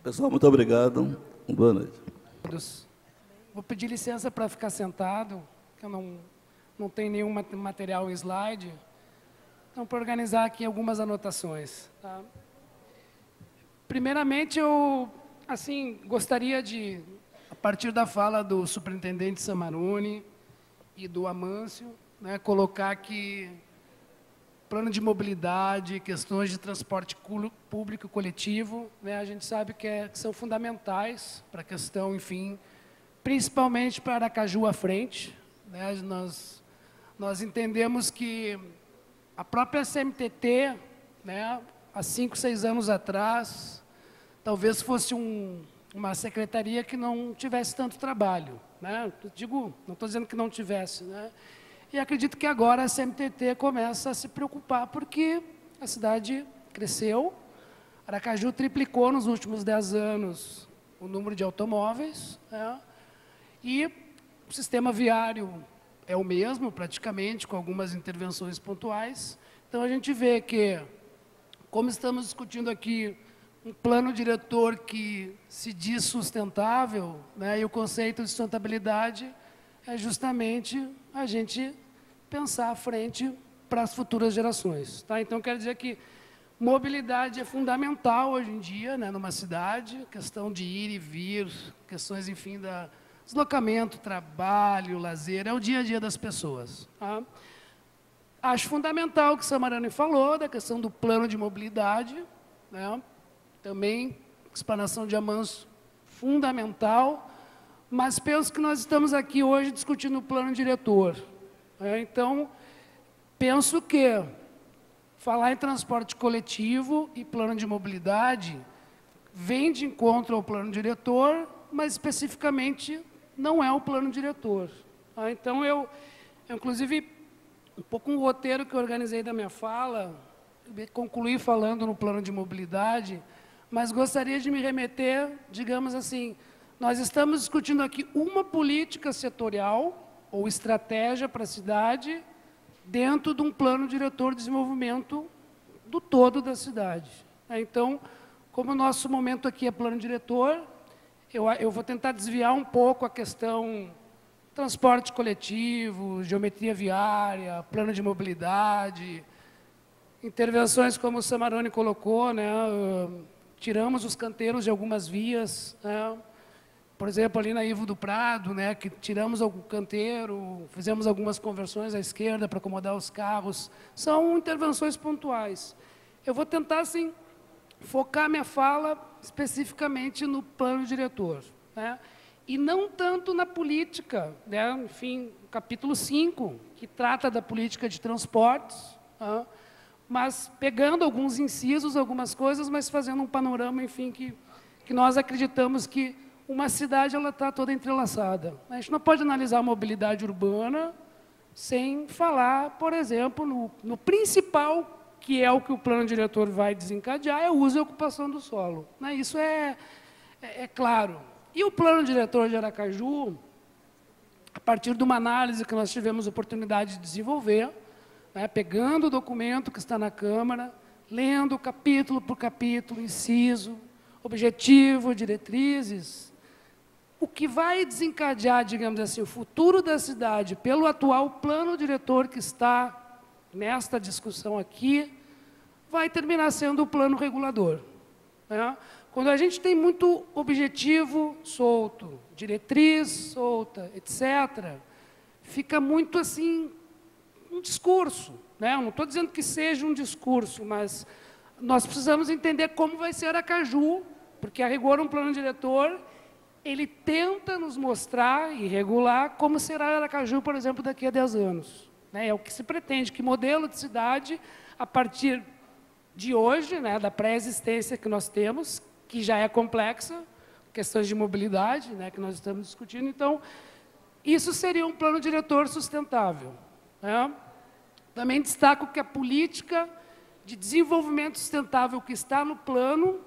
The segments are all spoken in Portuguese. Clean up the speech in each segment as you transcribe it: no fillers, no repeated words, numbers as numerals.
Pessoal, muito obrigado. Boa noite. Vou pedir licença para ficar sentado, que eu não tenho nenhum material em slide. Então, para organizar aqui algumas anotações. Tá? Primeiramente, eu gostaria de, a partir da fala do superintendente Samarone e do Amâncio, né, colocar que plano de mobilidade, questões de transporte público coletivo, né, a gente sabe que são fundamentais para a questão, enfim, principalmente para Aracaju à frente. Né, nós entendemos que a própria CMTT, né, há 5, 6 anos atrás, talvez fosse uma secretaria que não tivesse tanto trabalho. Né? Não estou dizendo que não tivesse, né? E acredito que agora a CMTT começa a se preocupar, porque a cidade cresceu, Aracaju triplicou nos últimos 10 anos o número de automóveis, né? E o sistema viário é o mesmo, praticamente, com algumas intervenções pontuais. Então, a gente vê que, como estamos discutindo aqui um plano diretor que se diz sustentável, né, e o conceito de sustentabilidade é justamente a gente pensar à frente para as futuras gerações. Tá? Então, quero dizer que mobilidade é fundamental hoje em dia, né, numa cidade, questão de ir e vir, questões, enfim, da deslocamento, trabalho, lazer, é o dia a dia das pessoas. Tá? Acho fundamental o que o Samarone falou, da questão do plano de mobilidade, né? Também, explanação de Amâncio, fundamental, mas penso que nós estamos aqui hoje discutindo o plano diretor. Né? Então, penso que falar em transporte coletivo e plano de mobilidade vem de encontro ao plano diretor, mas especificamente não é o plano diretor. Tá? Então, eu, inclusive, um pouco um roteiro que eu organizei da minha fala, concluí falando no plano de mobilidade, mas gostaria de me remeter, digamos assim, nós estamos discutindo aqui uma política setorial ou estratégia para a cidade dentro de um plano diretor de desenvolvimento do todo da cidade. Então, como o nosso momento aqui é plano diretor, eu vou tentar desviar um pouco a questão transporte coletivo, geometria viária, plano de mobilidade, intervenções como o Samarone colocou, né, tiramos os canteiros de algumas vias, né, por exemplo, ali na Ivo do Prado, né, que tiramos algum canteiro, fizemos algumas conversões à esquerda para acomodar os carros, são intervenções pontuais. Eu vou tentar, assim, focar minha fala especificamente no plano diretor, né? E não tanto na política, né? Enfim, capítulo 5, que trata da política de transportes, tá? Mas pegando alguns incisos, algumas coisas, mas fazendo um panorama, enfim, que nós acreditamos que uma cidade está toda entrelaçada. A gente não pode analisar a mobilidade urbana sem falar, por exemplo, no principal, que é o que o plano diretor vai desencadear, é o uso e ocupação do solo. Né? Isso é claro. E o plano diretor de Aracaju, a partir de uma análise que nós tivemos oportunidade de desenvolver, né, pegando o documento que está na Câmara, lendo capítulo por capítulo, inciso, objetivo, diretrizes, o que vai desencadear, digamos assim, o futuro da cidade pelo atual plano diretor que está nesta discussão aqui, vai terminar sendo o plano regulador. Né? Quando a gente tem muito objetivo solto, diretriz solta, etc., fica muito assim, um discurso. Né? Eu não estou dizendo que seja um discurso, mas nós precisamos entender como vai ser Aracaju, porque a rigor um plano diretor, ele tenta nos mostrar e regular como será Aracaju, por exemplo, daqui a 10 anos. Né? É o que se pretende, que modelo de cidade, a partir de hoje, né, da pré-existência que nós temos, que já é complexa, questões de mobilidade, né, que nós estamos discutindo. Então, isso seria um plano diretor sustentável. Né? Também destaco que a política de desenvolvimento sustentável que está no plano,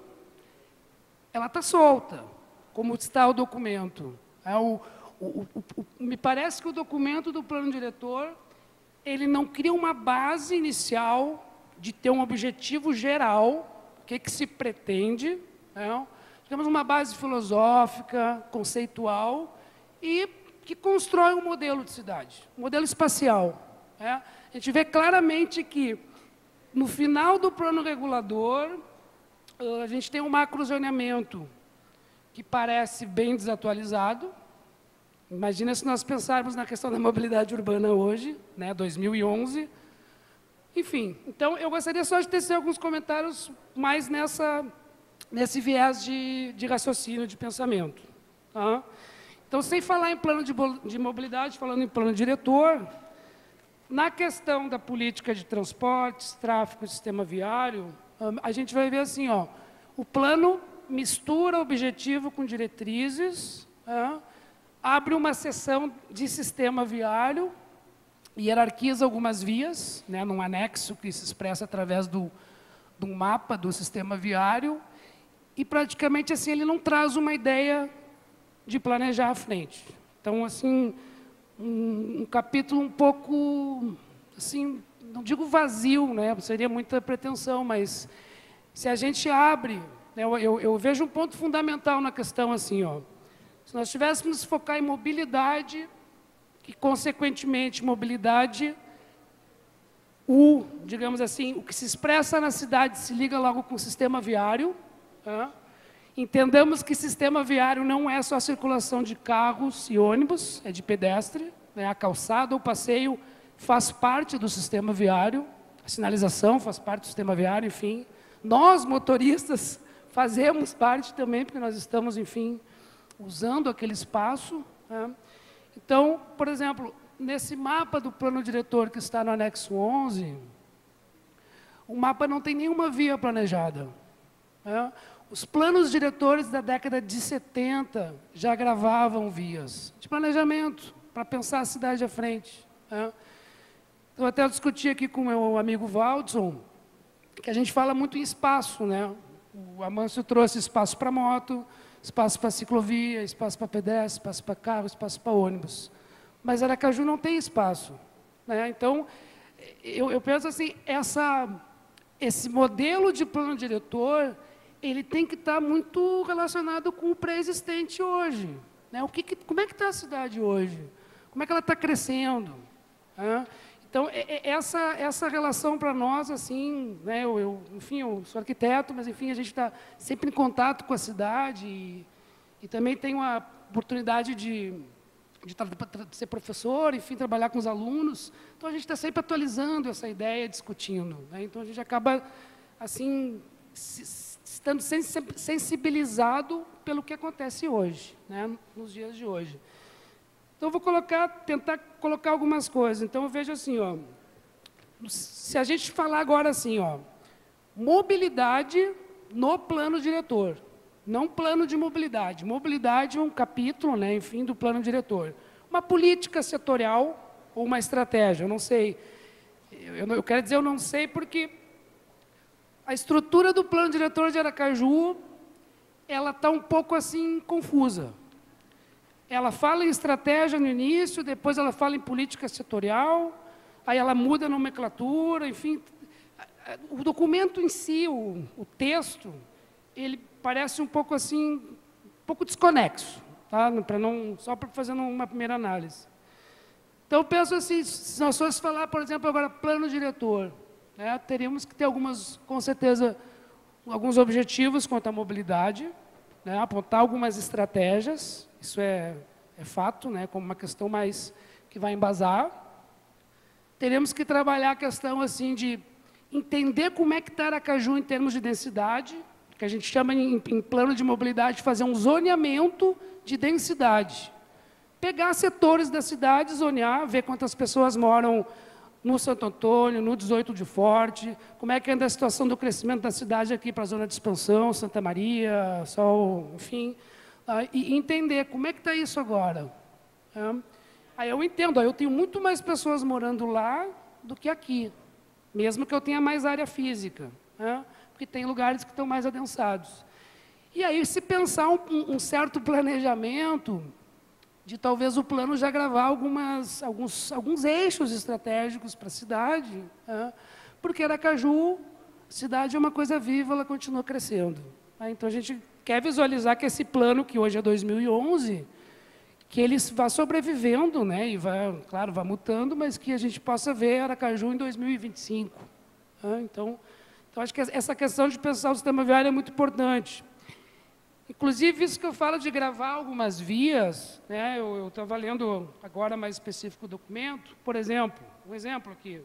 ela está solta, como está o documento. Me parece que o documento do plano diretor, ele não cria uma base inicial de ter um objetivo geral, o que se pretende, né? digamos, uma base filosófica, conceitual, e que constrói um modelo de cidade, um modelo espacial. A gente vê claramente que, no final do plano regulador, a gente tem um macrozoneamento que parece bem desatualizado. Imagina se nós pensarmos na questão da mobilidade urbana hoje, 2011. Enfim, então, eu gostaria só de tecer alguns comentários mais nesse viés de raciocínio, de pensamento. Tá? Então, sem falar em plano de mobilidade, falando em plano diretor, na questão da política de transportes, tráfego e sistema viário, a gente vai ver assim, o plano mistura objetivo com diretrizes, abre uma seção de sistema viário, hierarquiza algumas vias, num anexo que se expressa através de um mapa do sistema viário, e praticamente assim ele não traz uma ideia de planejar à frente. Então, assim, um capítulo um pouco, assim, não digo vazio, seria muita pretensão, mas se a gente abre, eu vejo um ponto fundamental na questão assim, se nós tivéssemos que focar em mobilidade, e, consequentemente, mobilidade, digamos assim, o que se expressa na cidade se liga logo com o sistema viário. Entendamos que sistema viário não é só a circulação de carros e ônibus, é de pedestre, a calçada ou passeio faz parte do sistema viário, a sinalização faz parte do sistema viário, enfim. Nós, motoristas, fazemos parte também, porque nós estamos, enfim, usando aquele espaço. Então, por exemplo, nesse mapa do plano diretor que está no anexo 11, o mapa não tem nenhuma via planejada. Os planos diretores da década de 70 já gravavam vias de planejamento para pensar a cidade à frente. Eu até discuti aqui com o meu amigo Waldson, que a gente fala muito em espaço. O Amâncio trouxe espaço para moto, espaço para ciclovia, espaço para pedestre, espaço para carro, espaço para ônibus. Mas Aracaju não tem espaço. Então, eu penso assim, esse modelo de plano diretor, ele tem que estar muito relacionado com o pré-existente hoje. Como é que está a cidade hoje? Como é que ela está crescendo? Então, essa relação para nós, assim, enfim, eu sou arquiteto, mas, enfim, a gente está sempre em contato com a cidade e também tenho a oportunidade de ser professor, enfim, trabalhar com os alunos. Então, a gente está sempre atualizando essa ideia, discutindo. Então, a gente acaba, assim, estando sensibilizado pelo que acontece hoje, nos dias de hoje. Então, eu vou tentar colocar algumas coisas. Então, eu vejo assim, se a gente falar agora assim, mobilidade no plano diretor, não plano de mobilidade. Mobilidade é um capítulo, enfim, do plano diretor. Uma política setorial ou uma estratégia, eu não sei. Eu quero dizer, eu não sei porque a estrutura do plano diretor de Aracaju, ela está um pouco assim confusa. Ela fala em estratégia no início, depois ela fala em política setorial, aí ela muda a nomenclatura, enfim. O documento em si, o texto, ele parece um pouco assim, um pouco desconexo, tá? Só para fazer uma primeira análise. Então, eu penso assim, se nós fosse falar, por exemplo, agora plano diretor, teríamos que ter com certeza, alguns objetivos quanto à mobilidade, apontar algumas estratégias, isso é fato, como uma questão mais que vai embasar. Teremos que trabalhar a questão assim, de entender como é que está Aracaju em termos de densidade, que a gente chama em plano de mobilidade de fazer um zoneamento de densidade. Pegar setores da cidade, zonear, ver quantas pessoas moram no Santo Antônio, no 18 de Forte, como é que anda a situação do crescimento da cidade aqui para a zona de expansão, Santa Maria, Sol, enfim, e entender como é que está isso agora. Aí eu entendo, eu tenho muito mais pessoas morando lá do que aqui, mesmo que eu tenha mais área física, porque tem lugares que estão mais adensados. E aí, se pensar um certo planejamento, de talvez o plano já gravar alguns eixos estratégicos para a cidade, porque Aracaju, cidade é uma coisa viva, ela continua crescendo. Então, a gente quer visualizar que esse plano, que hoje é 2011, que ele vá sobrevivendo, né, e vai, claro, vá mutando, mas que a gente possa ver Aracaju em 2025. Né? Então, acho que essa questão de pensar o sistema viário é muito importante. Inclusive, isso que eu falo de gravar algumas vias, né, eu estava lendo agora mais específico o documento, por exemplo, um exemplo aqui,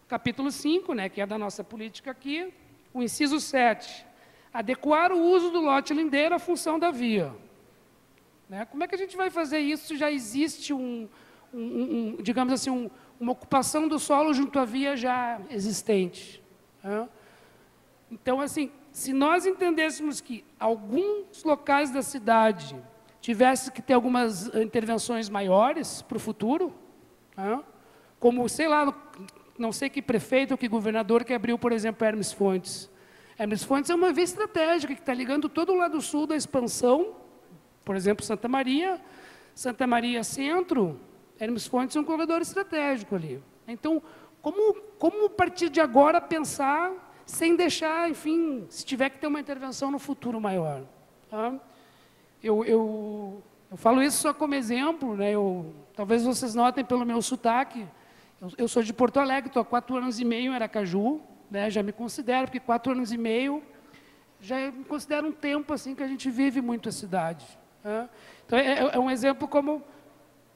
capítulo 5, né, que é da nossa política aqui, o inciso 7, adequar o uso do lote lindeiro à função da via. Né? Como é que a gente vai fazer isso se já existe digamos assim, uma ocupação do solo junto à via já existente? Né? Então, assim, se nós entendêssemos que alguns locais da cidade tivessem que ter algumas intervenções maiores para o futuro, né? Como, sei lá, não sei que prefeito ou que governador que abriu, por exemplo, Hermes Fontes. Hermes Fontes é uma via estratégica que está ligando todo o lado sul da expansão, por exemplo, Santa Maria Centro, Hermes Fontes é um corredor estratégico ali. Então, como a partir de agora pensar sem deixar, enfim, se tiver que ter uma intervenção no futuro maior? Tá? Eu falo isso só como exemplo, né? Talvez vocês notem pelo meu sotaque, eu sou de Porto Alegre, estou há 4 anos e meio em Aracaju, né? Já me considero, porque 4 anos e meio já me considero um tempo assim que a gente vive muito a cidade. Né? Então, é um exemplo como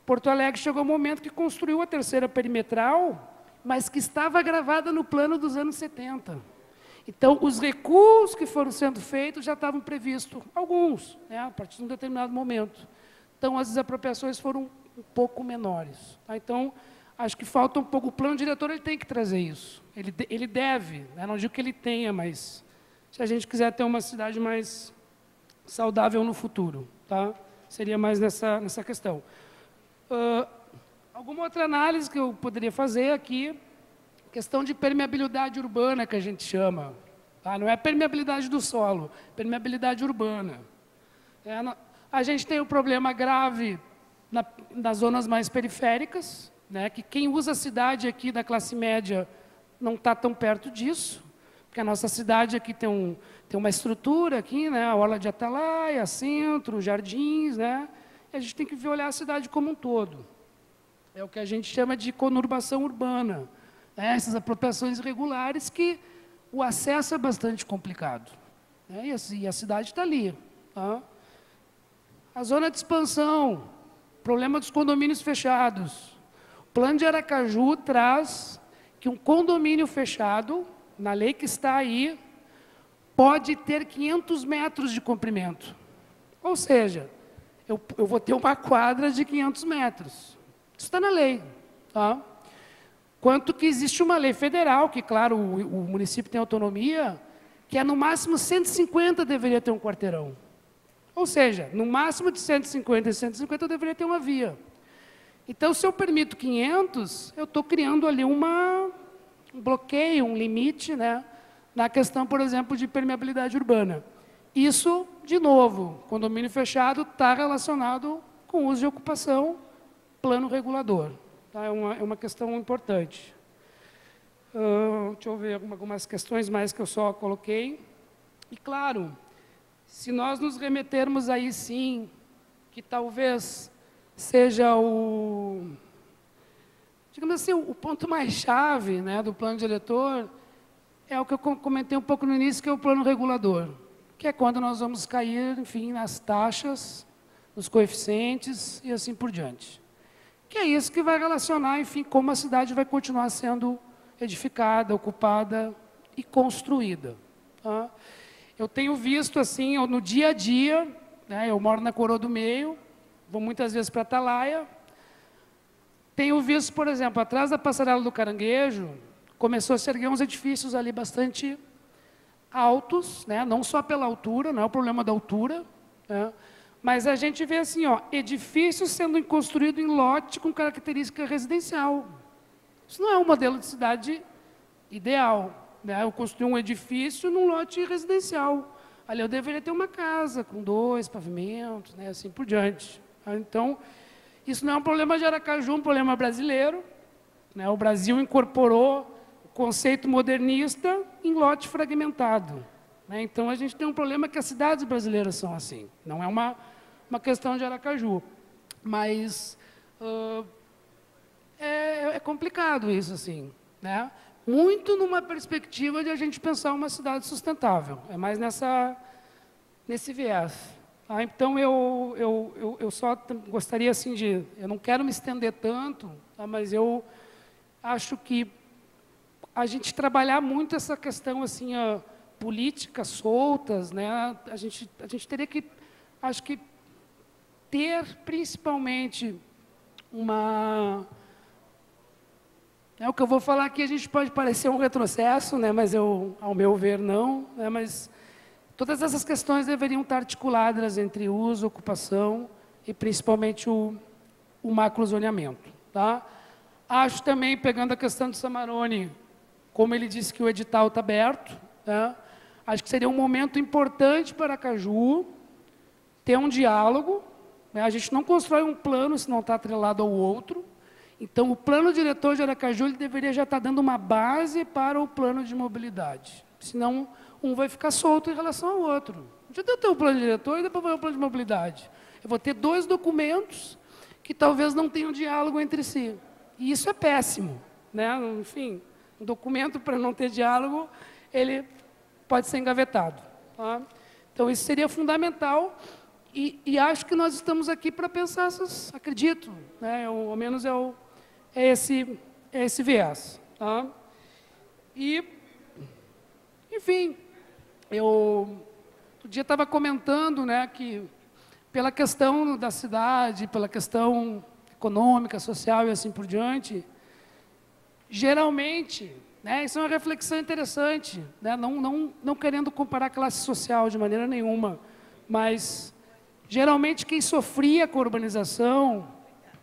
Porto Alegre chegou um momento que construiu a terceira perimetral, mas que estava gravada no plano dos anos 70. Então, os recuos que foram sendo feitos já estavam previstos, alguns, né, a partir de um determinado momento. Então, as desapropriações foram um pouco menores. Tá? Então, acho que falta um pouco, o plano diretor ele tem que trazer isso. Ele deve, né, não digo que ele tenha, mas se a gente quiser ter uma cidade mais saudável no futuro, tá? Seria mais nessa questão. Alguma outra análise que eu poderia fazer aqui, questão de permeabilidade urbana, que a gente chama. Tá? Não é permeabilidade do solo, permeabilidade urbana. A gente tem um problema grave nas zonas mais periféricas, né, que quem usa a cidade aqui da classe média não está tão perto disso, porque a nossa cidade aqui tem uma estrutura aqui, né, a orla de Atalaia, centro, jardins, né, e a gente tem que olhar a cidade como um todo. É o que a gente chama de conurbação urbana. Essas apropriações irregulares que o acesso é bastante complicado. Né? E a cidade está ali. Tá? A zona de expansão, problema dos condomínios fechados. O plano de Aracaju traz que um condomínio fechado, na lei que está aí, pode ter 500 metros de comprimento. Ou seja, eu vou ter uma quadra de 500 metros. Isso está na lei. Tá? Quanto que existe uma lei federal, que, claro, o município tem autonomia, que no máximo 150 deveria ter um quarteirão. Ou seja, no máximo de 150 e 150 eu deveria ter uma via. Então, se eu permito 500, eu estou criando ali um bloqueio, um limite, né, na questão, por exemplo, de permeabilidade urbana. Isso, de novo, condomínio fechado está relacionado com uso de ocupação, plano regulador. Tá? É uma questão importante. Deixa eu ver algumas questões mais que eu só coloquei. E, claro, se nós nos remetermos aí, sim, que talvez seja digamos assim, o ponto mais chave, né, do plano diretor, é o que eu comentei um pouco no início, que é o plano regulador, que é quando nós vamos cair, enfim, nas taxas, nos coeficientes e assim por diante. Que é isso que vai relacionar, enfim, como a cidade vai continuar sendo edificada, ocupada e construída. Tá? Eu tenho visto, assim, no dia a dia, né, eu moro na Coroa do Meio, vou muitas vezes para Atalaia, tenho visto, por exemplo, atrás da Passarela do Caranguejo, começou a se erguer uns edifícios ali bastante altos, né, não só pela altura, não é o problema da altura, né, mas a gente vê assim, ó, edifícios sendo construídos em lote com característica residencial. Isso não é um modelo de cidade ideal. Né? Eu construí um edifício num lote residencial. Ali eu deveria ter uma casa com 2 pavimentos, né? Assim por diante. Então, isso não é um problema de Aracaju, é um problema brasileiro. Né? O Brasil incorporou o conceito modernista em lote fragmentado. né? Então, a gente tem um problema que as cidades brasileiras são assim. Não é uma questão de Aracaju. Mas é complicado isso, assim, né? Muito numa perspectiva de a gente pensar uma cidade sustentável. É mais nesse viés. Ah, então, eu só gostaria, assim, eu não quero me estender tanto, tá? Mas eu acho que a gente trabalhar muito essa questão, assim, políticas soltas, né? A gente teria que, acho que, ter, principalmente, o que eu vou falar aqui, a gente pode parecer um retrocesso, né? Mas ao meu ver, não, né? Mas todas essas questões deveriam estar articuladas entre uso, ocupação e, principalmente, o macrozoneamento, tá? Acho também, pegando a questão do Samarone, como ele disse que o edital está aberto, né? Acho que seria um momento importante para Aracaju ter um diálogo, né? A gente não constrói um plano se não está atrelado ao outro. Então, o plano diretor de Aracaju ele deveria já estar dando uma base para o plano de mobilidade. Senão, um vai ficar solto em relação ao outro. Não adianta eu ter um plano diretor e depois vai o plano de mobilidade. Eu vou ter dois documentos que talvez não tenham diálogo entre si. E isso é péssimo, né? Enfim, um documento para não ter diálogo, ele pode ser engavetado, tá? Então, isso seria fundamental e acho que nós estamos aqui para pensar essas, acredito, né? Ao menos é esse viés, tá? E, enfim, outro dia estava comentando, né, que pela questão da cidade, pela questão econômica, social e assim por diante, geralmente, né, isso é uma reflexão interessante, né, não querendo comparar a classe social de maneira nenhuma, mas geralmente quem sofria com a urbanização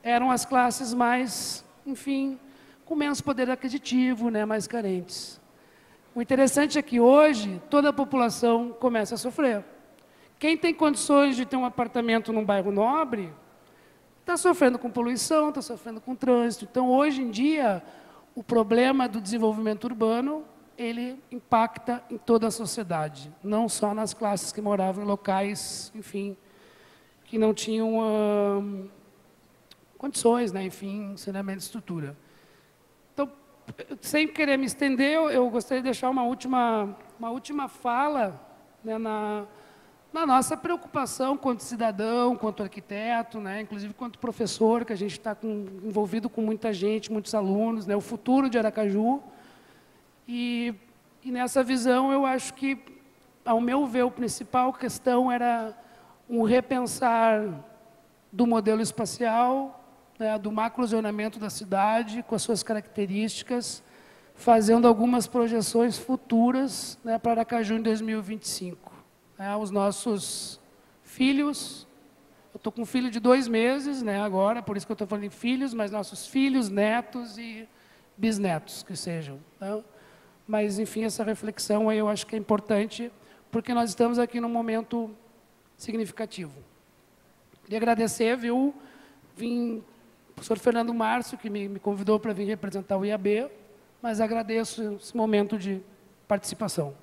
eram as classes mais, enfim, com menos poder aquisitivo, né, mais carentes. O interessante é que hoje toda a população começa a sofrer. Quem tem condições de ter um apartamento num bairro nobre está sofrendo com poluição, está sofrendo com trânsito. Então, hoje em dia, o problema do desenvolvimento urbano, ele impacta em toda a sociedade, não só nas classes que moravam em locais, enfim, que não tinham condições, né, enfim, saneamento de estrutura. Então, sem querer me estender, eu gostaria de deixar uma última fala, né, na nossa preocupação quanto cidadão, quanto arquiteto, né, inclusive quanto professor, que a gente está envolvido com muita gente, muitos alunos, né, o futuro de Aracaju. E nessa visão, eu acho que, ao meu ver, a principal questão era um repensar do modelo espacial, né, do macrozoneamento da cidade, com as suas características, fazendo algumas projeções futuras, né, para Aracaju em 2025. Os nossos filhos, eu estou com um filho de 2 meses, né, agora, por isso que eu estou falando em filhos, mas nossos filhos, netos e bisnetos, que sejam. Tá? Mas, enfim, essa reflexão aí eu acho que é importante, porque nós estamos aqui num momento significativo. Queria agradecer, viu, o professor Fernando Márcio, que me convidou para vir representar o IAB, mas agradeço esse momento de participação.